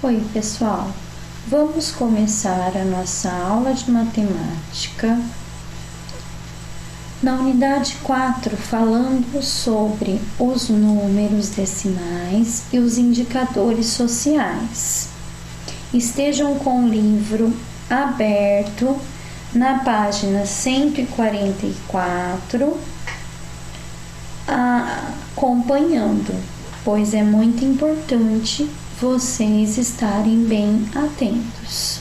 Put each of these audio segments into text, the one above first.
Oi, pessoal! Vamos começar a nossa aula de matemática na unidade 4, falando sobre os números decimais e os indicadores sociais. Estejam com o livro aberto na página 144, acompanhando, pois é muito importante vocês estarem bem atentos.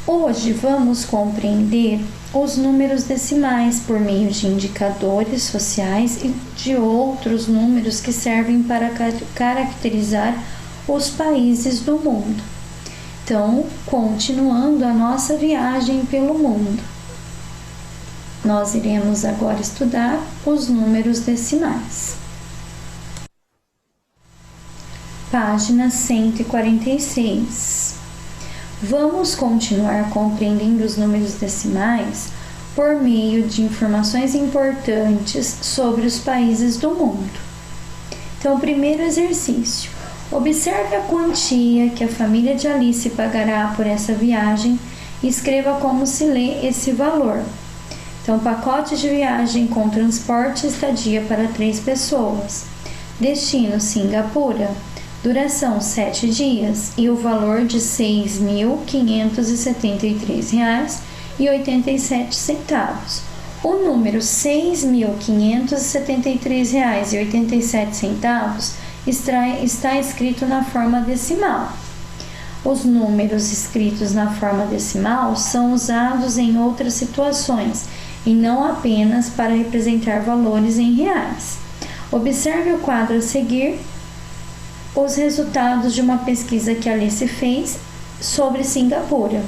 Hoje vamos compreender os números decimais por meio de indicadores sociais e de outros números que servem para caracterizar os países do mundo. Então, continuando a nossa viagem pelo mundo, nós iremos agora estudar os números decimais. Página 146. Vamos continuar compreendendo os números decimais por meio de informações importantes sobre os países do mundo. Então, primeiro exercício. Observe a quantia que a família de Alice pagará por essa viagem e escreva como se lê esse valor. Então, pacote de viagem com transporte e estadia para 3 pessoas. Destino Singapura. Duração 7 dias e o valor de R$ 6.573,87. O número R$ 6.573,87 está escrito na forma decimal. Os números escritos na forma decimal são usados em outras situações e não apenas para representar valores em reais. Observe o quadro a seguir. Os resultados de uma pesquisa que Alice fez sobre Singapura.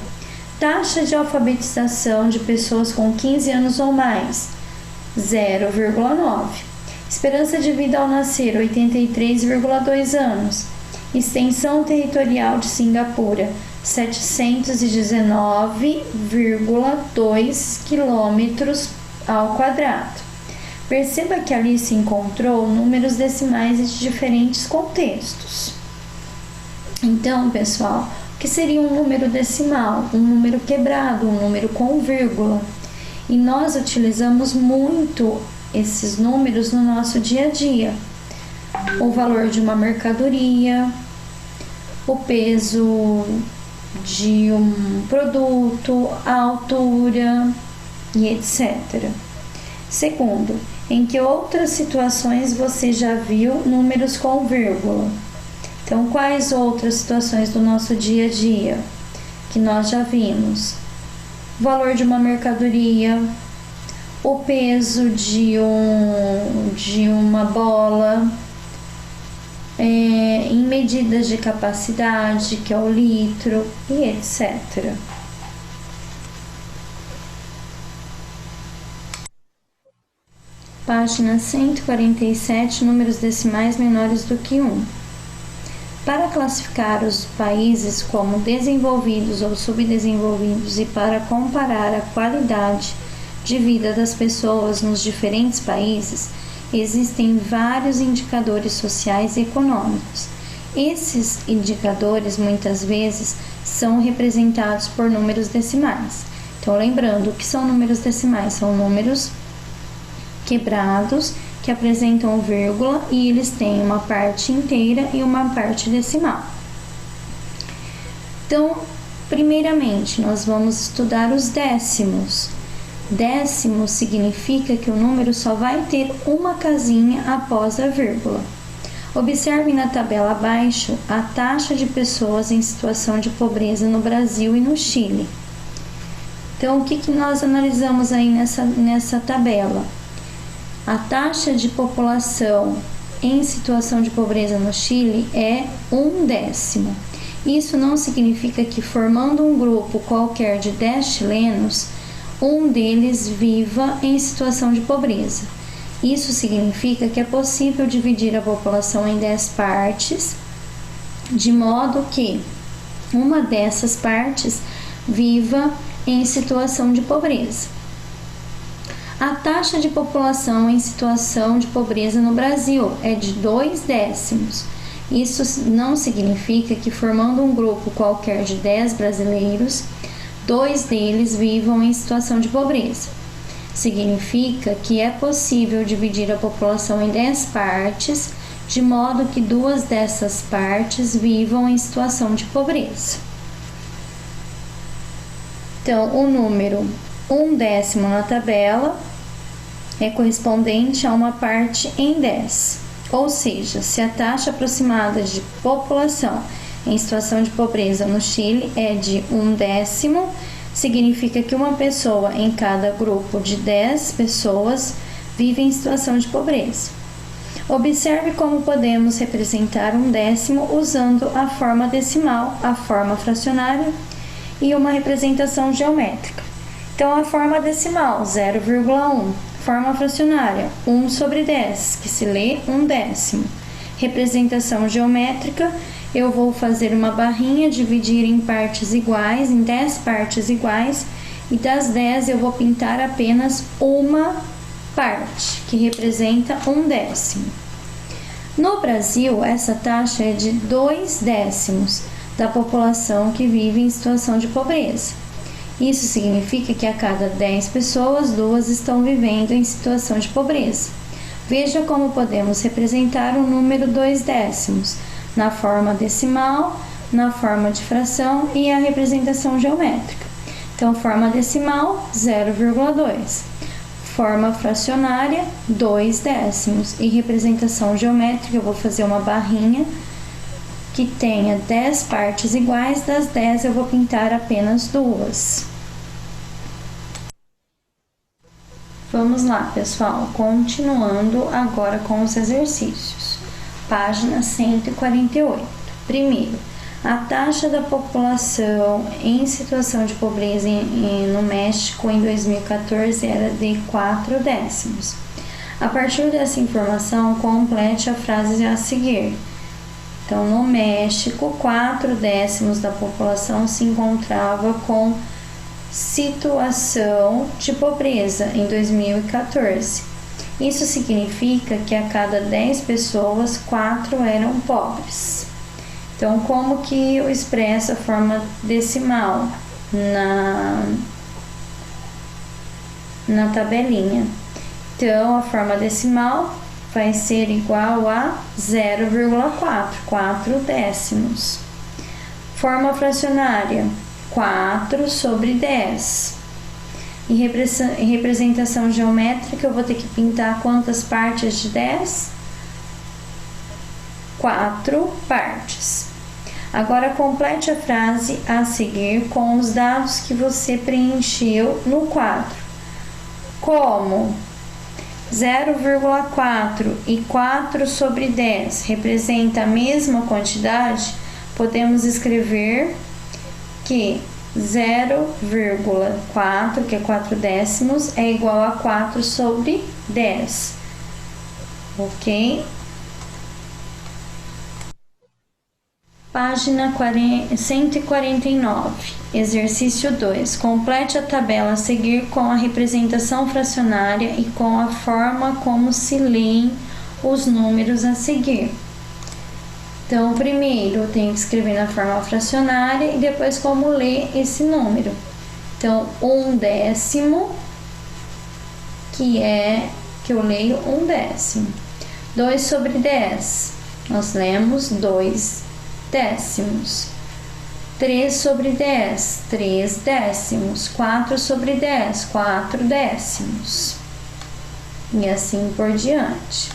Taxa de alfabetização de pessoas com 15 anos ou mais, 0,9. Esperança de vida ao nascer, 83,2 anos. Extensão territorial de Singapura, 719,2 quilômetros ao quadrado. Perceba que Alice encontrou números decimais de diferentes contextos. Então, pessoal, o que seria um número decimal? Um número quebrado, um número com vírgula. E nós utilizamos muito esses números no nosso dia a dia. O valor de uma mercadoria, o peso de um produto, a altura e etc. Segundo, em que outras situações você já viu números com vírgula? Então, quais outras situações do nosso dia a dia que nós já vimos? O valor de uma mercadoria, o peso de uma bola, em medidas de capacidade, que é o litro, e etc. Página 147, números decimais menores do que 1. Para classificar os países como desenvolvidos ou subdesenvolvidos e para comparar a qualidade de vida das pessoas nos diferentes países, existem vários indicadores sociais e econômicos. Esses indicadores, muitas vezes, são representados por números decimais. Então, lembrando, o que são números decimais? São números quebrados que apresentam vírgula e eles têm uma parte inteira e uma parte decimal. Então, primeiramente, nós vamos estudar os décimos. Décimo significa que o número só vai ter uma casinha após a vírgula. Observe na tabela abaixo a taxa de pessoas em situação de pobreza no Brasil e no Chile. Então, o que nós analisamos aí nessa tabela? A taxa de população em situação de pobreza no Chile é 1/10. Isso não significa que, formando um grupo qualquer de 10 chilenos, um deles viva em situação de pobreza. Isso significa que é possível dividir a população em 10 partes, de modo que uma dessas partes viva em situação de pobreza. A taxa de população em situação de pobreza no Brasil é de 2/10. Isso não significa que, formando um grupo qualquer de 10 brasileiros, 2 deles vivam em situação de pobreza. Significa que é possível dividir a população em 10 partes, de modo que 2 dessas partes vivam em situação de pobreza. Então, o número 1/10 na tabela é correspondente a uma parte em 10. Ou seja, se a taxa aproximada de população em situação de pobreza no Chile é de 1/10, significa que uma pessoa em cada grupo de 10 pessoas vive em situação de pobreza. Observe como podemos representar 1/10 usando a forma decimal, a forma fracionária e uma representação geométrica. Então, a forma decimal, 0,1. Forma fracionária, 1/10, que se lê 1/10. Representação geométrica, eu vou fazer uma barrinha, dividir em partes iguais, em 10 partes iguais, e das 10 eu vou pintar apenas uma parte, que representa 1/10. No Brasil, essa taxa é de 2/10 da população que vive em situação de pobreza. Isso significa que a cada 10 pessoas, 2 estão vivendo em situação de pobreza. Veja como podemos representar o número 2/10 na forma decimal, na forma de fração e a representação geométrica. Então, forma decimal, 0,2. Forma fracionária, 2/10. E representação geométrica, eu vou fazer uma barrinha que tenha 10 partes iguais, das 10 eu vou pintar apenas 2. Vamos lá, pessoal, continuando agora com os exercícios. Página 148. Primeiro, a taxa da população em situação de pobreza no México em 2014 era de 4/10. A partir dessa informação, complete a frase a seguir. Então, no México, 4/10 da população se encontrava com situação de pobreza em 2014. Isso significa que a cada 10 pessoas, 4 eram pobres. Então, como que eu expresso a forma decimal na tabelinha? Então, a forma decimal vai ser igual a 0,4, 4/10. Forma fracionária, 4/10. E representação geométrica, eu vou ter que pintar quantas partes de 10? 4 partes. Agora, complete a frase a seguir com os dados que você preencheu no quadro. Como 0,4 e 4/10 representa a mesma quantidade, podemos escrever que 0,4, que é 4/10, é igual a 4/10. Ok? Página 149. Exercício 2. Complete a tabela a seguir com a representação fracionária e com a forma como se leem os números a seguir. Então, primeiro eu tenho que escrever na forma fracionária e depois como ler esse número. Então, 1/10, que eu leio 1/10. 2/10, nós lemos 2/10. 3/10, 3/10. 4/10, 4/10. E assim por diante.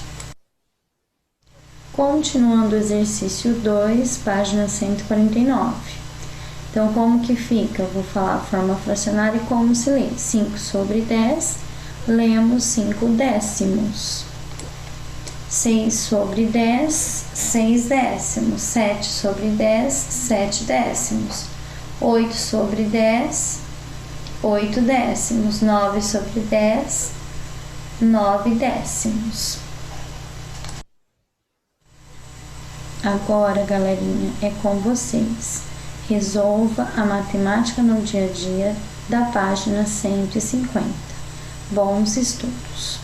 Continuando o exercício 2, página 149. Então, como que fica? Eu vou falar a forma fracionária e como se lê. 5/10, lemos 5/10. 6/10, 6/10. 7/10, 7/10. 8/10, 8/10. 9/10, 9/10. Agora, galerinha, é com vocês. Resolva a matemática no dia a dia da página 150. Bons estudos!